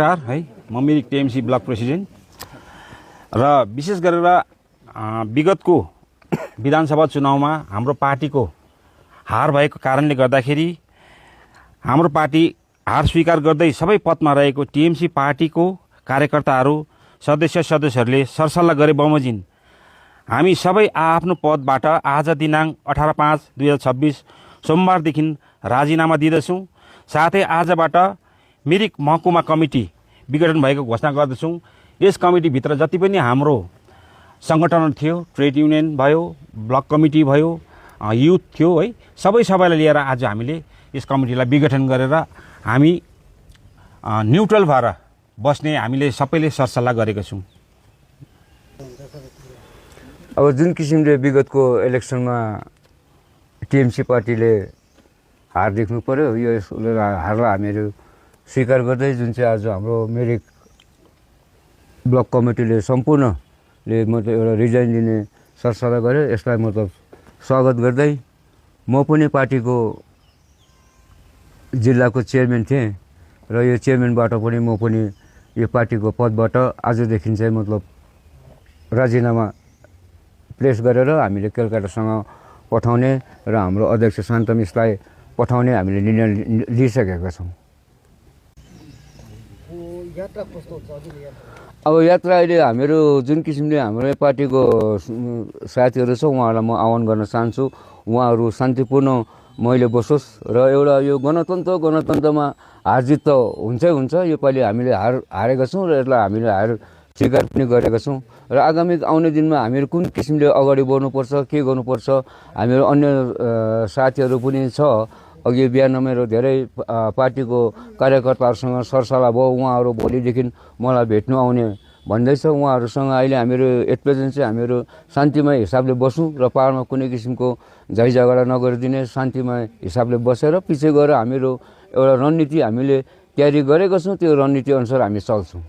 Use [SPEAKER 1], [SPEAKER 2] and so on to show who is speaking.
[SPEAKER 1] है म Mirik TMC block president र विशेष गरेर विगतको विधानसभा चुनावमा हाम्रो पार्टीको हार भएको कारणले गर्दाखेरि हाम्रो पार्टी हार स्वीकार गर्दै सबै पदमा रहेको टिएमसी पार्टीको कार्यकर्ताहरू सदस्यहरूले सरसल्लाह गरे बमोजिम हामी सबै आफ्नो पदबाट आज दिनाङ्क 18/5/2026 सोमबारदेखि राजीनामा दिँदछौँ। साथै आजबाट मिरिक महकुमा कमिटी विघटन भएको घोषणा गर्दछौँ। यस कमिटीभित्र जति पनि हाम्रो सङ्गठनहरू थियो, ट्रेड युनियन भयो, ब्लक कमिटी भयो, युथ थियो है, सबैलाई लिएर आज हामीले यस कमिटीलाई विघटन गरेर हामी न्युट्रल भएर बस्ने हामीले सबैले सरसल्लाह गरेका छौँ।
[SPEAKER 2] अब जुन किसिमले विगतको इलेक्सनमा टिएमसी पार्टीले हार देख्नु पर्यो, यो हारलाई हामीहरू स्वीकार गर्दै जुन चाहिँ आज हाम्रो मिरिक ब्लक कमिटीले सम्पूर्णले मतलब एउटा रिजाइन दिने सरसल्लाह गर्यो, यसलाई मतलब स्वागत गर्दै म पनि पार्टीको जिल्लाको चेयरम्यान थिएँ र यो चेयरम्यानबाट पनि म पनि यो पार्टीको पदबाट आजदेखि चाहिँ मतलब राजीनामा प्लेस गरेर हामीले कलकत्तासँग पठाउने र हाम्रो अध्यक्ष शान्त मिसलाई पठाउने हामीले निर्णय लिइसकेका छौँ। अब यात्रा अहिले हामीहरू जुन किसिमले हाम्रो पार्टीको साथीहरू छ उहाँहरूलाई म आह्वान गर्न चाहन्छु, उहाँहरू शान्तिपूर्ण मैले बसोस् र एउटा यो गणतन्त्रमा हार जित त हुन्छै हुन्छ। योपालि हामीले हारेका छौँ र यसलाई हामीले हार स्वीकार पनि गरेका छौँ र आगामी आउने दिनमा हामीहरू कुन किसिमले अगाडि बढ्नुपर्छ, के गर्नुपर्छ, हामीहरू अन्य साथीहरू पनि छ। अघि बिहान मेरो धेरै पार्टीको कार्यकर्ताहरूसँग सरसल्लाह भयो, उहाँहरू भोलिदेखि मलाई भेट्नु आउने भन्दैछ। उहाँहरूसँग अहिले हामीहरू एट प्रेजेन्ट चाहिँ हामीहरू शान्तिमय हिसाबले बसौँ र पाहाडमा कुनै किसिमको झै झगडा नगरिदिने शान्तिमय हिसाबले बसेर पछि गएर हामीहरू एउटा रणनीति हामीले तयारी गरेका छौँ। त्यो रणनीति अनुसार हामी चल्छौँ।